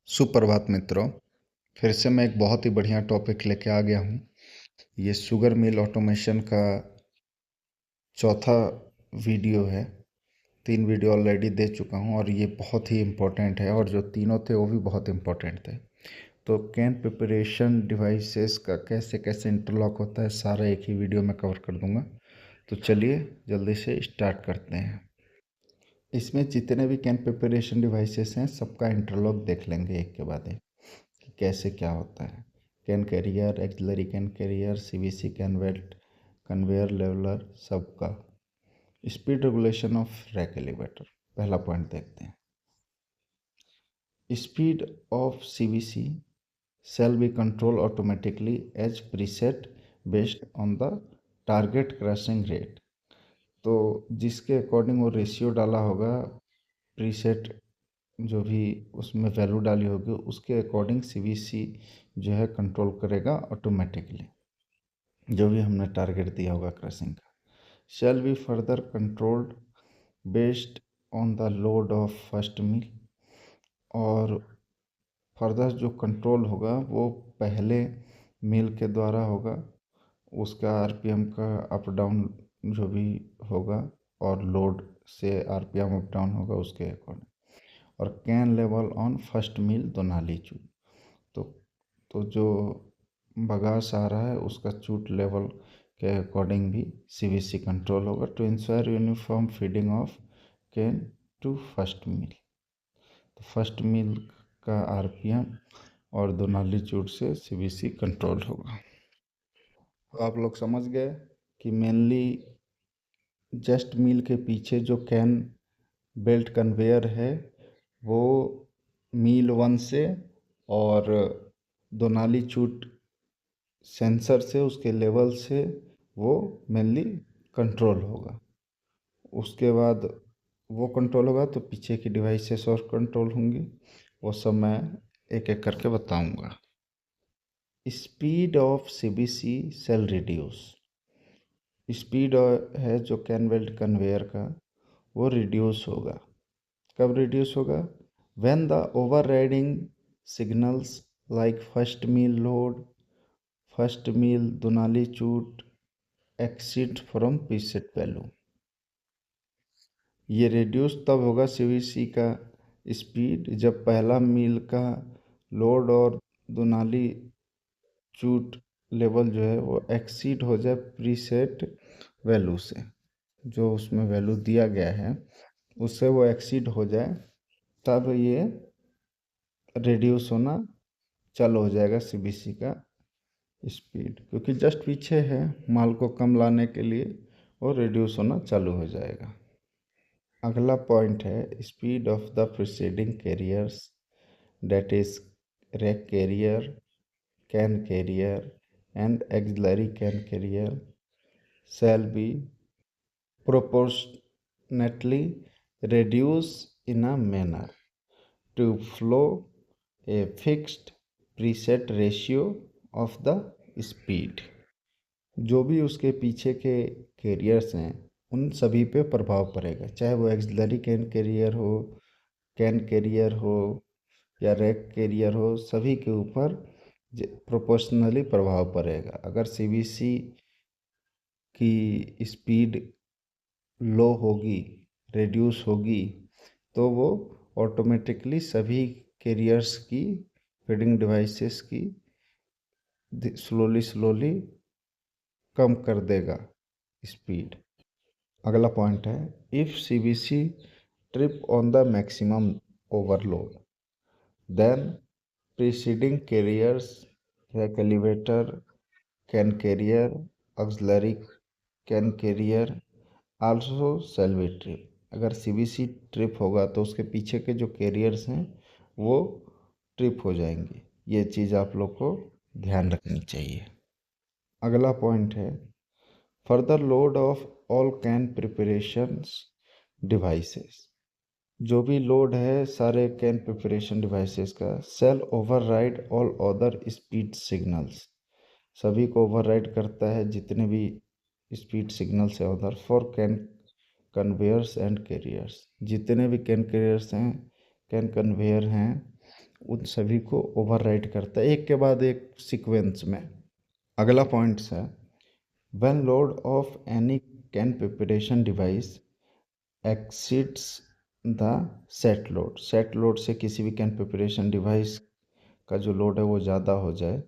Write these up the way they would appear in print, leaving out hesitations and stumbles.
सुप्रभात मित्रों। फिर से मैं एक बहुत ही बढ़िया टॉपिक लेके आ गया हूँ। ये शुगर मिल ऑटोमेशन का चौथा वीडियो है। 3 वीडियो ऑलरेडी दे चुका हूँ और ये बहुत ही इम्पोर्टेंट है, और जो तीनों थे वो भी बहुत इम्पोर्टेंट थे। तो कैन प्रिपरेशन डिवाइसेस का कैसे कैसे इंटरलॉक होता है, सारा एक ही वीडियो में कवर कर दूंगा। तो चलिए जल्दी से स्टार्ट करते हैं। इसमें जितने भी कैन प्रिपरेशन डिवाइसेस हैं सबका इंटरलॉक देख लेंगे एक के बाद एक कि कैसे क्या होता है। Cane carrier, auxiliary cane carrier, CVC cane belt, conveyor leveller, सबका। Speed regulation of rake elevator, पहला पॉइंट देखते हैं। Speed of CVC shall be controlled automatically as preset based on the target crushing rate. तो जिसके according वो ratio डाला होगा, preset जो भी उसमें वैल्यू डाली होगी उसके अकॉर्डिंग सीवीसी जो है कंट्रोल करेगा ऑटोमेटिकली, जो भी हमने टारगेट दिया होगा क्रशिंग का। Shall be further controlled based on the load of first mill, और फर्दर जो कंट्रोल होगा वो पहले मिल के द्वारा होगा, उसका आरपीएम का अप डाउन जो भी होगा, और लोड से आरपीएम अप डाउन होगा उसके अकॉर्डिंग। और cane level on first mill Donnelly chute, तो जो बगास आ रहा है उसका चूट लेवल के अकॉर्डिंग भी सीवीसी कंट्रोल होगा to ensure uniform feeding of cane to first mill. तो फर्स्ट मिल का आरपीएम और दोनाली चूट से सीवीसी कंट्रोल होगा। तो आप लोग समझ गए कि मेनली जस्ट मिल के पीछे जो कैन बेल्ट कन्वेयर है वो मील 1 से और दोनाली चूट सेंसर से, उसके लेवल से वो मेनली कंट्रोल होगा। उसके बाद वो कंट्रोल होगा तो पीछे की डिवाइसेस और कंट्रोल होंगी, वो सब मैं एक एक करके बताऊंगा। Speed of CBC shall reduce. Speed है जो कैन बेल्ट कन्वेयर का, वो रिड्यूस होगा। कब रिड्यूस होगा? When the overriding signals like first mill load, first mill Donnelly chute exceed from preset value. ये रिड्यूस तब होगा सीवीसी का स्पीड जब पहला मील का लोड और दोनाली चूट लेवल जो है वो एक्सीड हो जाए प्रीसेट वैल्यू से, जो उसमें वैल्यू दिया गया है उससे वो एक्सीड हो जाए, तब ये रिड्यूस होना चालू हो जाएगा सीबीसी का स्पीड, क्योंकि जस्ट पीछे है, माल को कम लाने के लिए वो रिड्यूस होना चालू हो जाएगा। अगला पॉइंट है speed of the preceding carriers, that is rack carrier, can carrier and auxiliary can carrier shall be proportionately reduced in a manner to flow a fixed preset ratio of the speed। जो भी उसके पीछे के carriers हैं उन सभी पे प्रभाव पड़ेगा, चाहे वो एक्सिलरी कैन कैरियर हो, कैन कैरियर हो या रैक कैरियर हो, सभी के ऊपर प्रोपोर्शनली प्रभाव पड़ेगा। अगर सीवीसी की स्पीड लो होगी, रिड्यूस होगी, तो वो ऑटोमेटिकली सभी कैरियर्स की फीडिंग डिवाइसेस की स्लोली कम कर देगा स्पीड। अगला पॉइंट है if CVC trip on the maximum overload, then preceding carriers, rack elevator, can carrier, auxiliary can carrier also shall be trip। अगर सीवीसी ट्रिप होगा तो उसके पीछे के जो कैरियर्स हैं वो ट्रिप हो जाएंगे। ये चीज़ आप लोग को ध्यान रखनी चाहिए। अगला पॉइंट है further load of all can preparations devices. जो भी लोड है सारे कैन प्रिपरेशन डिवाइसेस का, shall override all other speed signals, सभी को ओवरराइड करता है जितने भी स्पीड सिग्नल्स है उधर, for can conveyors and carriers. जितने भी कैन कैरियर्स हैं, कैन कन्वेयर हैं, उन सभी को ओवरराइड करता है एक के बाद एक सीक्वेंस में। अगला पॉइंट्स है when load of any can preparation device exceeds the set load से किसी भी कैन प्रिपरेशन डिवाइस का जो लोड है वो ज़्यादा हो जाए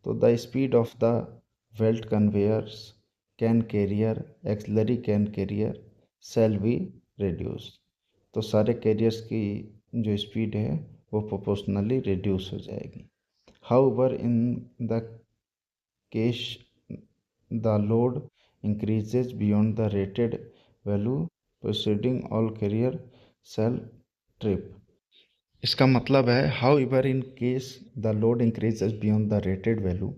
तो the speed of the belt conveyors can carrier auxiliary can carrier shall be reduce. तो सारे कैरियर्स की जो स्पीड है वो प्रोपोर्शनली रिड्यूस हो जाएगी। However in the case the load increases beyond the rated value proceeding all carrier shall trip। इसका मतलब है how ever in case the load increases beyond the rated value,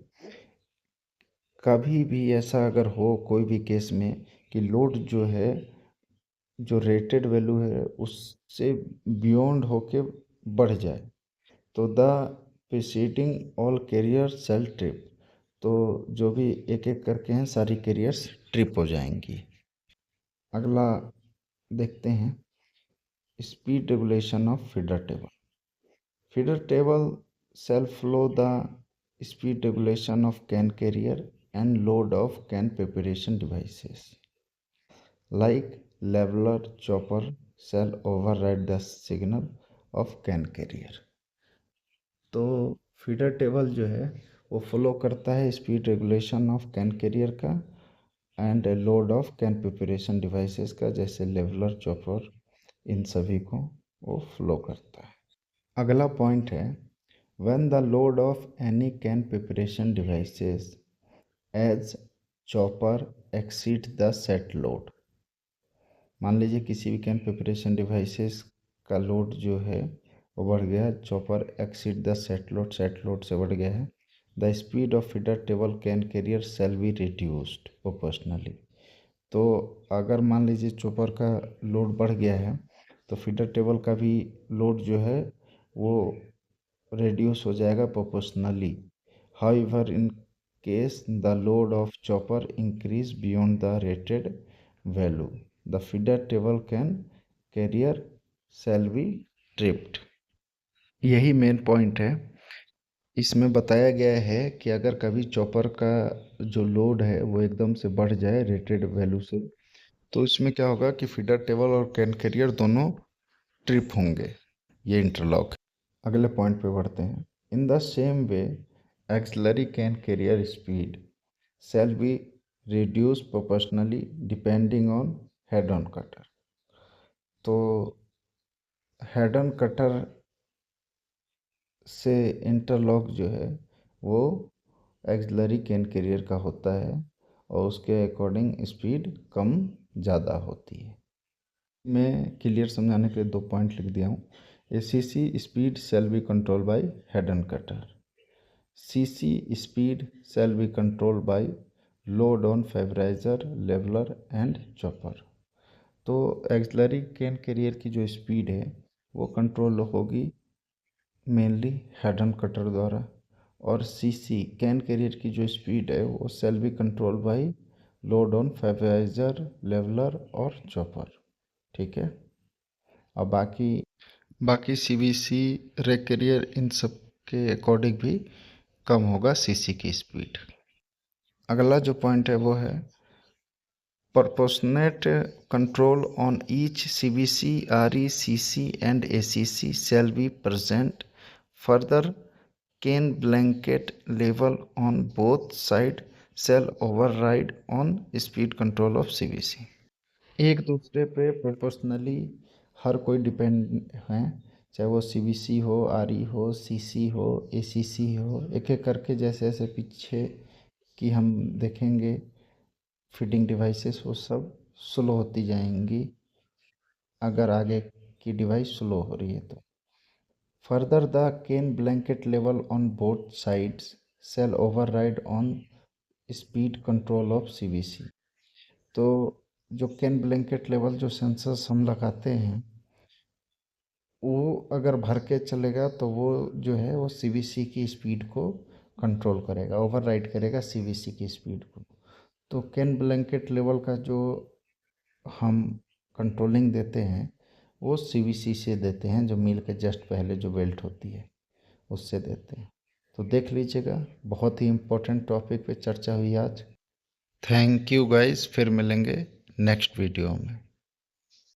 कभी भी ऐसा अगर हो कोई भी केस में कि लोड जो है जो रेटेड वैल्यू है उससे बियॉन्ड होके बढ़ जाए तो the preceding all carrier shall trip. तो जो भी एक एक करके हैं सारी कैरियर्स ट्रिप हो जाएंगी। अगला देखते हैं speed regulation of feeder table. Feeder table shall follow the speed regulation of can carrier and load of can preparation devices like leveler chopper shall override the signal of can carrier। तो feeder table जो है वो follow करता है speed regulation of cane carrier का and load of cane preparation devices का, जैसे leveller chopper इन सभी को वो फ्लो करता है। अगला पॉइंट है when the load of any can preparation devices as chopper exceeds the set load। मान लीजिए किसी भी कैन प्रिपरेशन डिवाइसेस का लोड जो है वो बढ़ गया है, chopper exceed the set load से बढ़ गया है, the speed of feeder table can carrier shall be reduced proportionally. तो अगर मान लीजिए चॉपर का लोड बढ़ गया है तो फीडर टेबल का भी लोड जो है वो reduce हो जाएगा proportionally। However, in case the load of chopper increase beyond the rated value, the feeder table can carrier shall be tripped। यही मेन पॉइंट है। इसमें बताया गया है कि अगर कभी चॉपर का जो लोड है वो एकदम से बढ़ जाए रेटेड वैल्यू से तो इसमें क्या होगा कि फीडर टेबल और कैन कैरियर दोनों ट्रिप होंगे। ये इंटरलॉक। अगले पॉइंट पे बढ़ते हैं। In the same way auxiliary can carrier speed shall be reduced proportionally depending on head on cutter। तो हेड ऑन कटर से इंटरलॉक जो है वो एक्सलरी कैन कैरियर का होता है और उसके अकॉर्डिंग स्पीड कम ज़्यादा होती है। मैं क्लियर समझाने के लिए 2 पॉइंट लिख दिया हूँ। ACC speed shall be control by head on cutter, CC speed shall be controlled by load on fabrizer, leveler and chopper। तो एक्सलरी कैन कैरियर की जो स्पीड है वो कंट्रोल होगी मेनली हेड ऑन कटर द्वारा, और सीसी कैन कैरियर की जो स्पीड है वो shall be controlled by load on fabrizer, leveller और चॉपर। ठीक है। अब बाकी सीबीसी रेक कैरियर इन सब के अकॉर्डिंग भी कम होगा सीसी की स्पीड। अगला जो पॉइंट है वो है proportionate control on each CBC, RE, CC and ACC shall be present। Further, cane blanket level on both sides shall override on speed control of CBC। एक दूसरे पे प्रोपोर्शनली हर कोई डिपेंड है, चाहे वो सीबीसी हो, आरई हो, सीसी हो, एसीसी हो, एक एक करके जैसे जैसे पीछे की हम देखेंगे फीडिंग डिवाइसेस वो सब स्लो होती जाएंगी अगर आगे की डिवाइस स्लो हो रही है तो। Further the can blanket level on both sides shall override on speed control of CBC. तो जो केन ब्लैंकेट लेवल जो सेंसर्स हम लगाते हैं वो अगर भर के चलेगा तो वो जो है वो सीबीसी की स्पीड को कंट्रोल करेगा, ओवरराइड करेगा सीबीसी की स्पीड को। तो केन ब्लैंकेट लेवल का जो हम कंट्रोलिंग देते हैं वो सीबीसी से देते हैं, जो मिल के जस्ट पहले जो बेल्ट होती है उससे देते हैं। तो देख लीजिएगा, बहुत ही इम्पोर्टेंट टॉपिक पे चर्चा हुई आज। थैंक यू गाइस, फिर मिलेंगे नेक्स्ट वीडियो में।